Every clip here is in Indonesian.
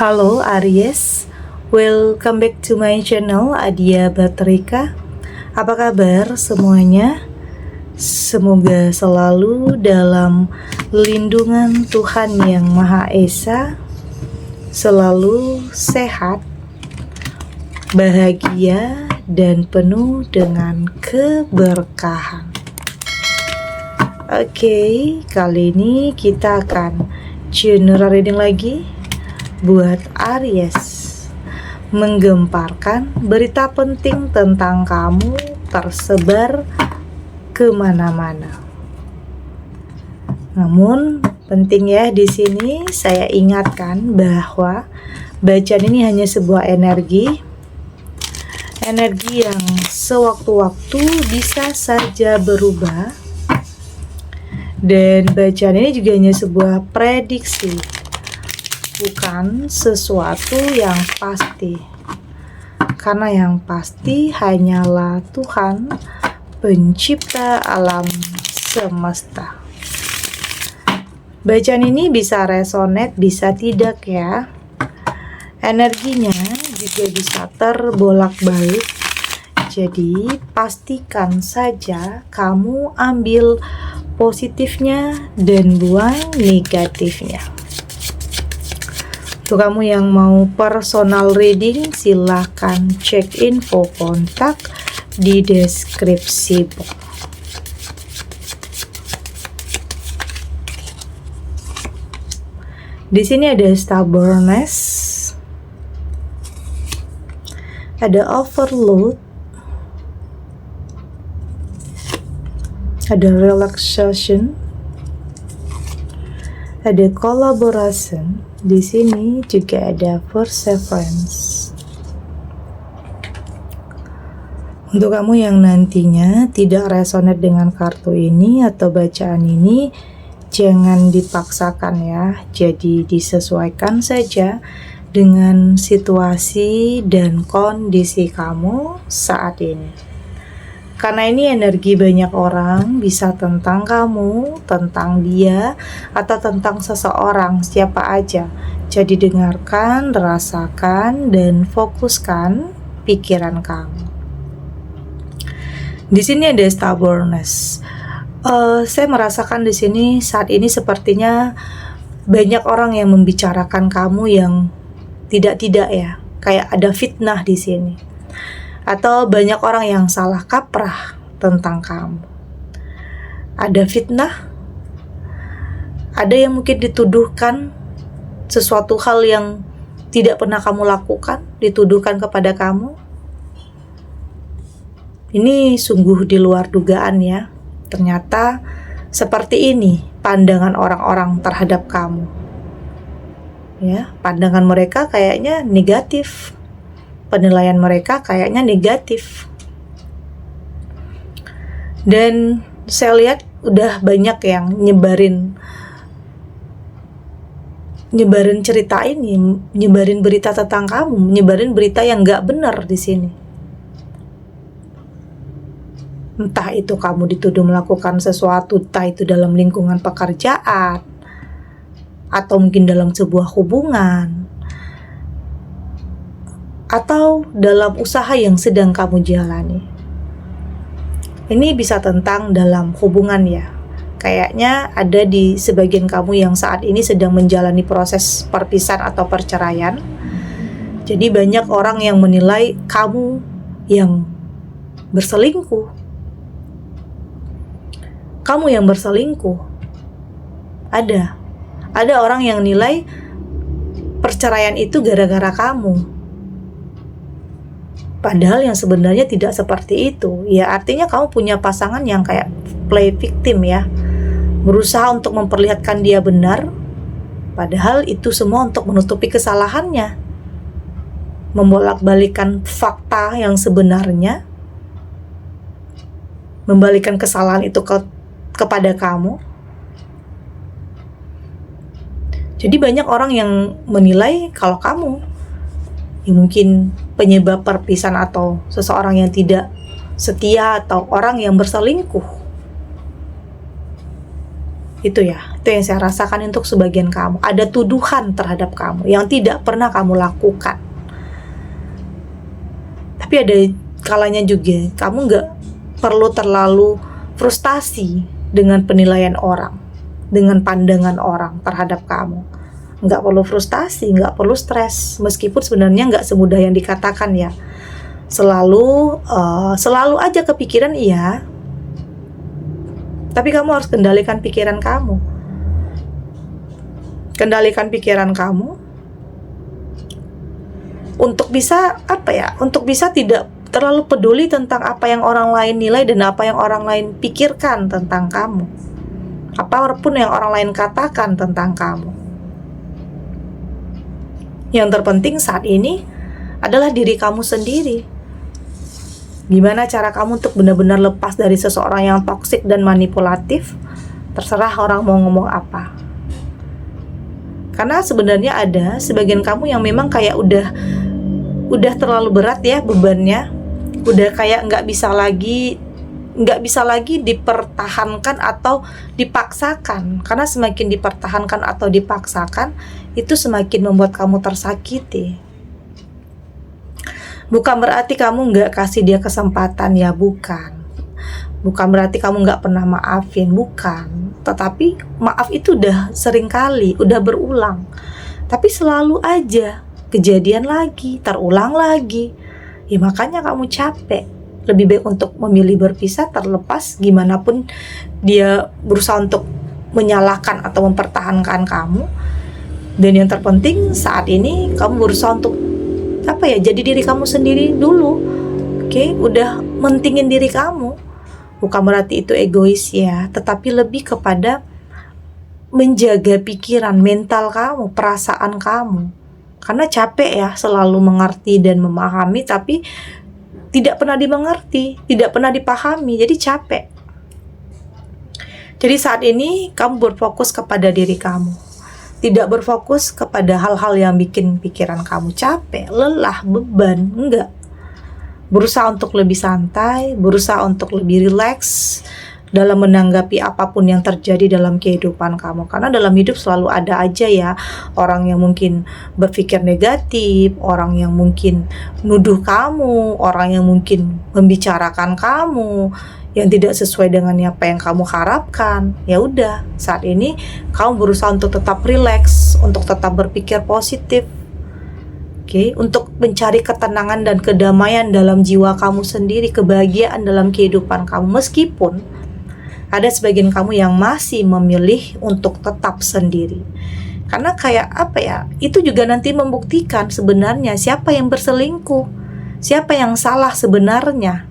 Halo Aries, welcome back to my channel Adia Batrika. Apa kabar semuanya? Semoga selalu dalam lindungan Tuhan Yang Maha Esa, selalu sehat, bahagia, dan penuh dengan keberkahan. Oke, kali ini kita akan general reading lagi buat Aries, menggemparkan berita penting tentang kamu tersebar kemana-mana. Namun penting ya, di sini saya ingatkan bahwa bacaan ini hanya sebuah energi yang sewaktu-waktu bisa saja berubah, dan bacaan ini juga hanya sebuah prediksi, bukan sesuatu yang pasti, karena yang pasti hanyalah Tuhan, pencipta alam semesta. Bacaan ini bisa resonate, bisa tidak ya. Energinya juga bisa terbolak-balik. Jadi pastikan saja kamu ambil positifnya dan buang negatifnya. Untuk kamu yang mau personal reading, silahkan cek info kontak di deskripsi box. Di sini ada stubbornness, ada overload, ada relaxation, ada collaboration. Di sini juga ada perseverance. Untuk kamu yang nantinya tidak resonate dengan kartu ini atau bacaan ini, jangan dipaksakan ya. Jadi disesuaikan saja dengan situasi dan kondisi kamu saat ini. Karena ini energi banyak orang, bisa tentang kamu, tentang dia, atau tentang seseorang, siapa aja. Jadi dengarkan, rasakan, dan fokuskan pikiran kamu. Di sini ada stubbornness. Saya merasakan di sini saat ini sepertinya banyak orang yang membicarakan kamu yang tidak ya, kayak ada fitnah di sini. Atau banyak orang yang salah kaprah tentang kamu. Ada fitnah, ada yang mungkin dituduhkan sesuatu hal yang tidak pernah kamu lakukan, dituduhkan kepada kamu. Ini sungguh di luar dugaan ya. Ternyata seperti ini pandangan orang-orang terhadap kamu. Ya, pandangan mereka kayaknya negatif. Penilaian mereka kayaknya negatif. Dan saya lihat udah banyak yang nyebarin cerita ini, nyebarin berita tentang kamu, nyebarin berita yang gak benar di sini. Entah itu kamu dituduh melakukan sesuatu, entah itu dalam lingkungan pekerjaan, atau mungkin dalam sebuah hubungan, atau dalam usaha yang sedang kamu jalani. Ini bisa tentang dalam hubungan ya. Kayaknya ada di sebagian kamu yang saat ini sedang menjalani proses perpisahan atau perceraian. Jadi banyak orang yang menilai kamu yang berselingkuh. Kamu yang berselingkuh. Ada orang yang nilai perceraian itu gara-gara kamu. Padahal yang sebenarnya tidak seperti itu. Ya artinya kamu punya pasangan yang kayak play victim ya. Berusaha untuk memperlihatkan dia benar. Padahal itu semua untuk menutupi kesalahannya. Membolak-balikan fakta yang sebenarnya. Membalikan kesalahan itu kepada kamu. Jadi banyak orang yang menilai kalau kamu mungkin penyebab perpisahan atau seseorang yang tidak setia atau orang yang berselingkuh. Itu ya. Itu yang saya rasakan untuk sebagian kamu. Ada tuduhan terhadap kamu yang tidak pernah kamu lakukan. Tapi ada kalanya juga kamu nggak perlu terlalu frustasi dengan penilaian orang, dengan pandangan orang terhadap kamu. Nggak perlu frustasi, nggak perlu stres. Meskipun sebenarnya nggak semudah yang dikatakan ya. Selalu aja kepikiran iya. Tapi kamu harus kendalikan pikiran kamu. Kendalikan pikiran kamu untuk bisa untuk bisa tidak terlalu peduli tentang apa yang orang lain nilai dan apa yang orang lain pikirkan tentang kamu, apapun yang orang lain katakan tentang kamu. Yang terpenting saat ini adalah diri kamu sendiri. Gimana cara kamu untuk benar-benar lepas dari seseorang yang toksik dan manipulatif? Terserah orang mau ngomong apa. Karena sebenarnya ada sebagian kamu yang memang kayak udah terlalu berat ya bebannya, udah kayak nggak bisa lagi dipertahankan atau dipaksakan. Karena semakin dipertahankan atau dipaksakan, itu semakin membuat kamu tersakiti. Bukan berarti kamu nggak kasih dia kesempatan ya, bukan. Bukan berarti kamu nggak pernah maafin, bukan. Tetapi maaf itu udah sering kali, udah berulang. Tapi selalu aja kejadian lagi, terulang lagi. Ya makanya kamu capek. Lebih baik untuk memilih berpisah, terlepas gimana pun dia berusaha untuk menyalahkan atau mempertahankan kamu. Dan yang terpenting saat ini kamu berusaha untuk jadi diri kamu sendiri dulu. Oke, udah mentingin diri kamu. Bukan berarti itu egois ya, tetapi lebih kepada menjaga pikiran, mental kamu, perasaan kamu. Karena capek ya selalu mengerti dan memahami, tapi tidak pernah dimengerti, tidak pernah dipahami, jadi capek. Jadi saat ini kamu berfokus kepada diri kamu, tidak berfokus kepada hal-hal yang bikin pikiran kamu capek, lelah, beban, enggak. Berusaha untuk lebih santai, berusaha untuk lebih rileks dalam menanggapi apapun yang terjadi dalam kehidupan kamu. Karena dalam hidup selalu ada aja ya orang yang mungkin berpikir negatif, orang yang mungkin nuduh kamu, orang yang mungkin membicarakan kamu yang tidak sesuai dengan apa yang kamu harapkan. Ya udah, saat ini kamu berusaha untuk tetap rileks, untuk tetap berpikir positif. Untuk mencari ketenangan dan kedamaian dalam jiwa kamu sendiri, kebahagiaan dalam kehidupan kamu, meskipun ada sebagian kamu yang masih memilih untuk tetap sendiri. Karena itu juga nanti membuktikan sebenarnya siapa yang berselingkuh, siapa yang salah sebenarnya.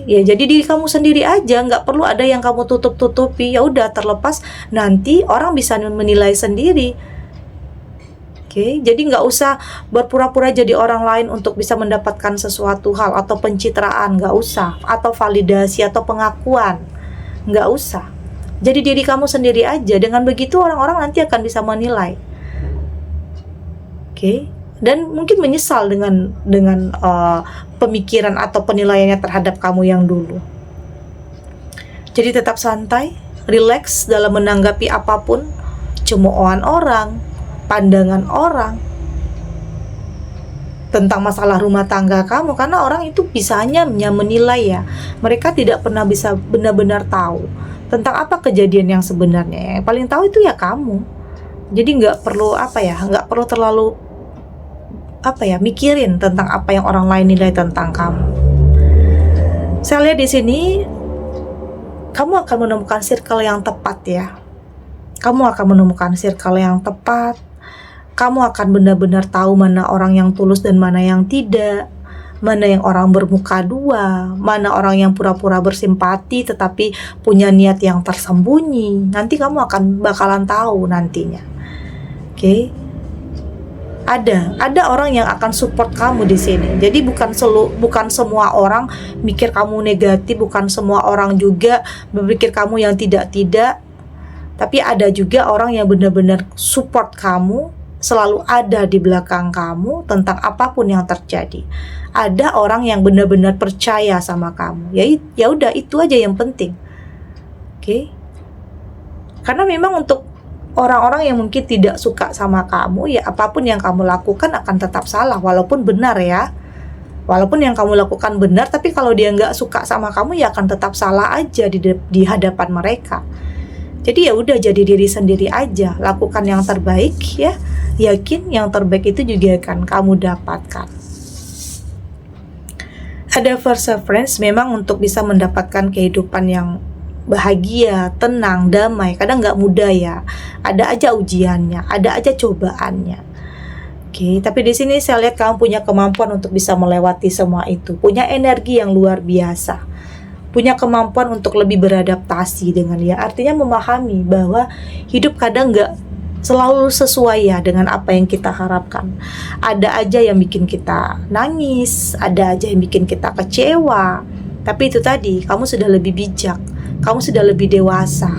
Ya jadi diri kamu sendiri aja, nggak perlu ada yang kamu tutup-tutupi. Ya udah, terlepas nanti orang bisa menilai sendiri. Jadi nggak usah berpura-pura jadi orang lain untuk bisa mendapatkan sesuatu hal atau pencitraan, nggak usah, atau validasi atau pengakuan, nggak usah. Jadi diri kamu sendiri aja. Dengan begitu orang-orang nanti akan bisa menilai. Dan mungkin menyesal dengan pemikiran atau penilaiannya terhadap kamu yang dulu. Jadi tetap santai, rileks dalam menanggapi apapun, cemoohan orang, pandangan orang tentang masalah rumah tangga kamu. Karena orang itu bisa hanya menilai ya. Mereka tidak pernah bisa benar-benar tahu tentang apa kejadian yang sebenarnya. Yang paling tahu itu ya kamu. Jadi nggak perlu terlalu mikirin tentang apa yang orang lain nilai tentang kamu. Saya lihat di sini kamu akan menemukan circle yang tepat ya. Kamu akan menemukan circle yang tepat. Kamu akan benar-benar tahu mana orang yang tulus dan mana yang tidak. Mana yang orang bermuka dua, mana orang yang pura-pura bersimpati tetapi punya niat yang tersembunyi. Nanti kamu bakalan tahu nantinya. Ada orang yang akan support kamu di sini. Jadi bukan semua orang mikir kamu negatif, bukan semua orang juga berpikir kamu yang tidak. Tapi ada juga orang yang benar-benar support kamu, selalu ada di belakang kamu tentang apapun yang terjadi. Ada orang yang benar-benar percaya sama kamu. Ya udah, itu aja yang penting. Karena memang untuk orang-orang yang mungkin tidak suka sama kamu, ya apapun yang kamu lakukan akan tetap salah, walaupun benar ya. Walaupun yang kamu lakukan benar, tapi kalau dia nggak suka sama kamu, ya akan tetap salah aja di hadapan mereka. Jadi ya udah, jadi diri sendiri aja, lakukan yang terbaik ya. Yakin yang terbaik itu juga akan kamu dapatkan. Ada perseverance memang untuk bisa mendapatkan kehidupan yang bahagia, tenang, damai. Kadang nggak mudah ya. Ada aja ujiannya, ada aja cobaannya. Oke, tapi di sini saya lihat kamu punya kemampuan untuk bisa melewati semua itu. Punya energi yang luar biasa. Punya kemampuan untuk lebih beradaptasi dengan ya. Artinya memahami bahwa hidup kadang nggak selalu sesuai ya dengan apa yang kita harapkan. Ada aja yang bikin kita nangis, ada aja yang bikin kita kecewa. Tapi itu tadi, kamu sudah lebih bijak, kamu sudah lebih dewasa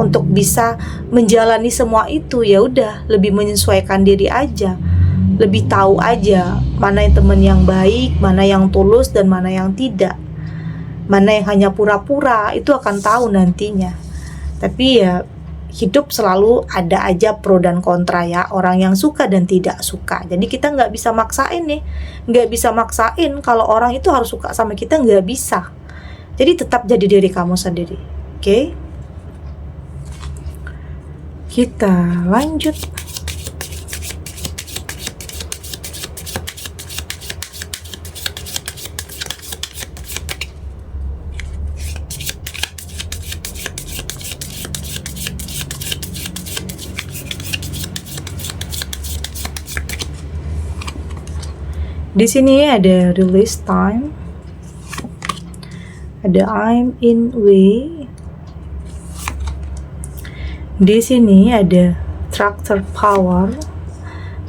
untuk bisa menjalani semua itu. Ya udah, lebih menyesuaikan diri aja, lebih tahu aja mana yang teman yang baik, mana yang tulus dan mana yang tidak, mana yang hanya pura-pura. Itu akan tahu nantinya. Tapi ya hidup selalu ada aja pro dan kontra ya, orang yang suka dan tidak suka. Jadi kita nggak bisa maksain nih, nggak bisa maksain kalau orang itu harus suka sama kita, nggak bisa. Jadi tetap jadi diri kamu sendiri. Oke? Kita lanjut. Di sini ada release time, ada I'm in way. Di sini ada tractor power,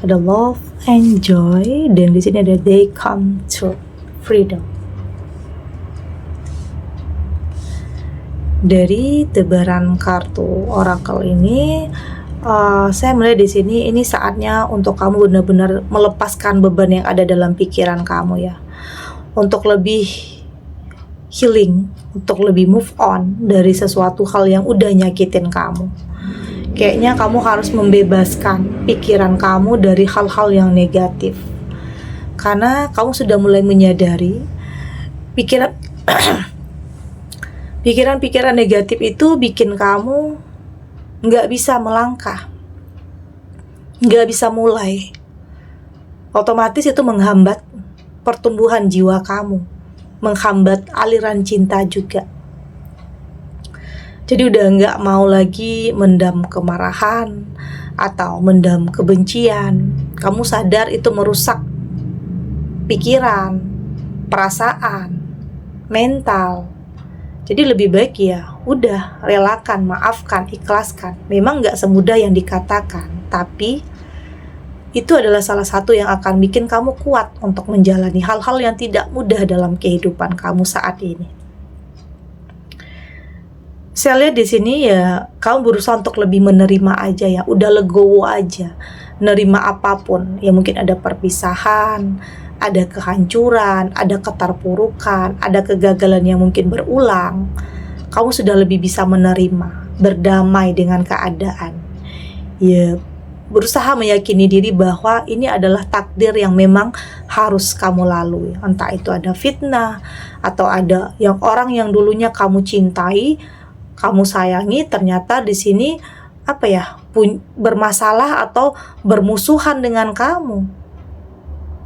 ada love and joy, dan di sini ada they come to freedom. Dari tebaran kartu oracle ini, saya melihat di sini ini saatnya untuk kamu benar-benar melepaskan beban yang ada dalam pikiran kamu ya, untuk lebih healing, untuk lebih move on dari sesuatu hal yang udah nyakitin kamu. Kayaknya kamu harus membebaskan pikiran kamu dari hal-hal yang negatif, karena kamu sudah mulai menyadari pikiran-pikiran negatif itu bikin kamu nggak bisa melangkah, nggak bisa mulai. Otomatis itu menghambat pertumbuhan jiwa kamu, menghambat aliran cinta juga. Jadi udah nggak mau lagi mendam kemarahan atau mendam kebencian. Kamu sadar itu merusak pikiran, perasaan, mental. Jadi lebih baik ya udah, relakan, maafkan, ikhlaskan. Memang gak semudah yang dikatakan, tapi itu adalah salah satu yang akan bikin kamu kuat untuk menjalani hal-hal yang tidak mudah dalam kehidupan kamu saat ini. Saya lihat di sini ya, kamu berusaha untuk lebih menerima aja ya, udah legowo aja, nerima apapun. Ya mungkin ada perpisahan, ada kehancuran, ada keterpurukan, ada kegagalan yang mungkin berulang. Kamu sudah lebih bisa menerima, berdamai dengan keadaan. Ya, berusaha meyakini diri bahwa ini adalah takdir yang memang harus kamu lalui. Entah itu ada fitnah, atau ada yang orang yang dulunya kamu cintai, kamu sayangi, ternyata di sini bermasalah atau bermusuhan dengan kamu.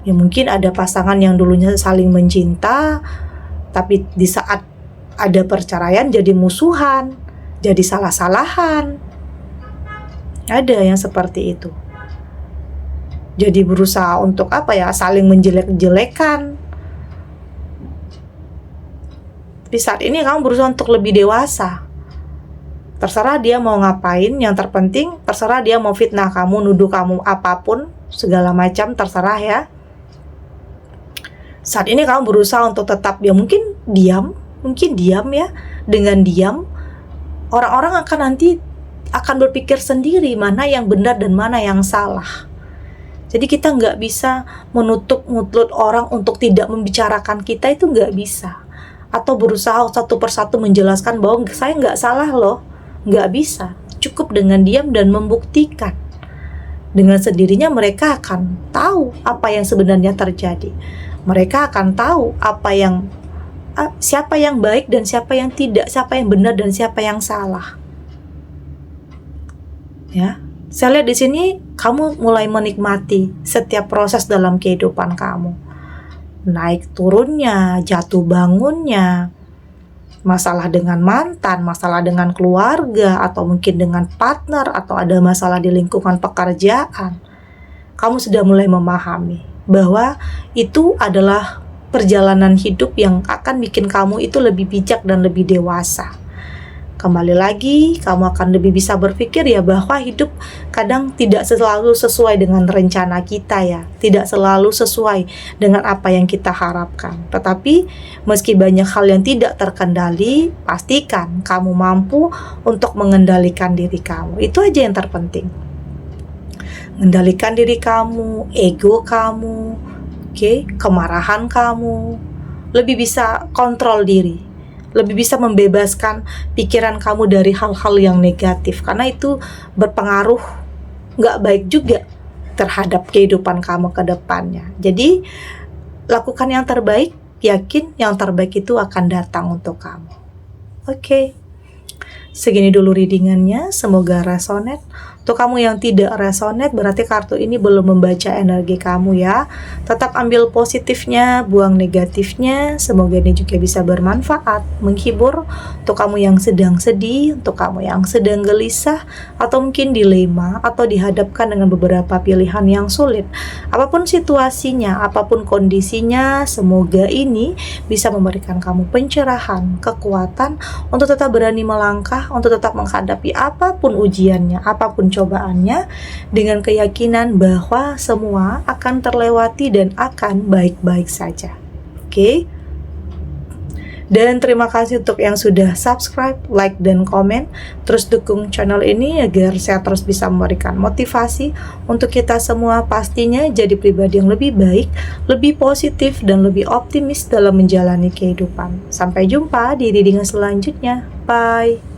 Ya mungkin ada pasangan yang dulunya saling mencinta, tapi di saat ada perceraian jadi musuhan, jadi salah-salahan. Ada yang seperti itu. Jadi berusaha untuk saling menjelek-jelekan. Tapi saat ini kamu berusaha untuk lebih dewasa. Terserah dia mau ngapain, yang terpenting terserah dia mau fitnah kamu, nuduh kamu apapun, segala macam, terserah ya. Saat ini kamu berusaha untuk tetap mungkin diam ya. Dengan diam, orang-orang akan berpikir sendiri mana yang benar dan mana yang salah. Jadi kita nggak bisa menutup mulut orang untuk tidak membicarakan kita, itu nggak bisa. Atau berusaha satu persatu menjelaskan bahwa saya nggak salah loh, nggak bisa. cukup dengan diam dan membuktikan. Dengan sendirinya mereka akan tahu apa yang sebenarnya terjadi. Mereka akan tahu siapa yang baik dan siapa yang tidak, siapa yang benar dan siapa yang salah. Ya, saya lihat di sini kamu mulai menikmati setiap proses dalam kehidupan kamu. Naik turunnya, jatuh bangunnya, masalah dengan mantan, masalah dengan keluarga, atau mungkin dengan partner, atau ada masalah di lingkungan pekerjaan. Kamu sudah mulai memahami bahwa itu adalah perjalanan hidup yang akan bikin kamu itu lebih bijak dan lebih dewasa. Kembali lagi, kamu akan lebih bisa berpikir ya bahwa hidup kadang tidak selalu sesuai dengan rencana kita ya. Tidak selalu sesuai dengan apa yang kita harapkan. Tetapi meski banyak hal yang tidak terkendali, pastikan kamu mampu untuk mengendalikan diri kamu. Itu aja yang terpenting. Mengendalikan diri kamu, ego kamu, kemarahan kamu. Lebih bisa kontrol diri. Lebih bisa membebaskan pikiran kamu dari hal-hal yang negatif, karena itu berpengaruh gak baik juga terhadap kehidupan kamu ke depannya. Jadi lakukan yang terbaik, yakin yang terbaik itu akan datang untuk kamu. Oke. Segini dulu readingannya, semoga resonate. Untuk kamu yang tidak resonate, berarti kartu ini belum membaca energi kamu ya. Tetap ambil positifnya, buang negatifnya. Semoga ini juga bisa bermanfaat, menghibur. Untuk kamu yang sedang sedih, untuk kamu yang sedang gelisah, atau mungkin dilema, atau dihadapkan dengan beberapa pilihan yang sulit. Apapun situasinya, apapun kondisinya, semoga ini bisa memberikan kamu pencerahan, kekuatan, untuk tetap berani melangkah, untuk tetap menghadapi apapun ujiannya, apapun cobaannya, dengan keyakinan bahwa semua akan terlewati dan akan baik-baik saja. Oke? Dan terima kasih untuk yang sudah subscribe, like, dan komen. Terus dukung channel ini agar saya terus bisa memberikan motivasi untuk kita semua pastinya jadi pribadi yang lebih baik, lebih positif, dan lebih optimis dalam menjalani kehidupan. Sampai jumpa di reading selanjutnya. Bye!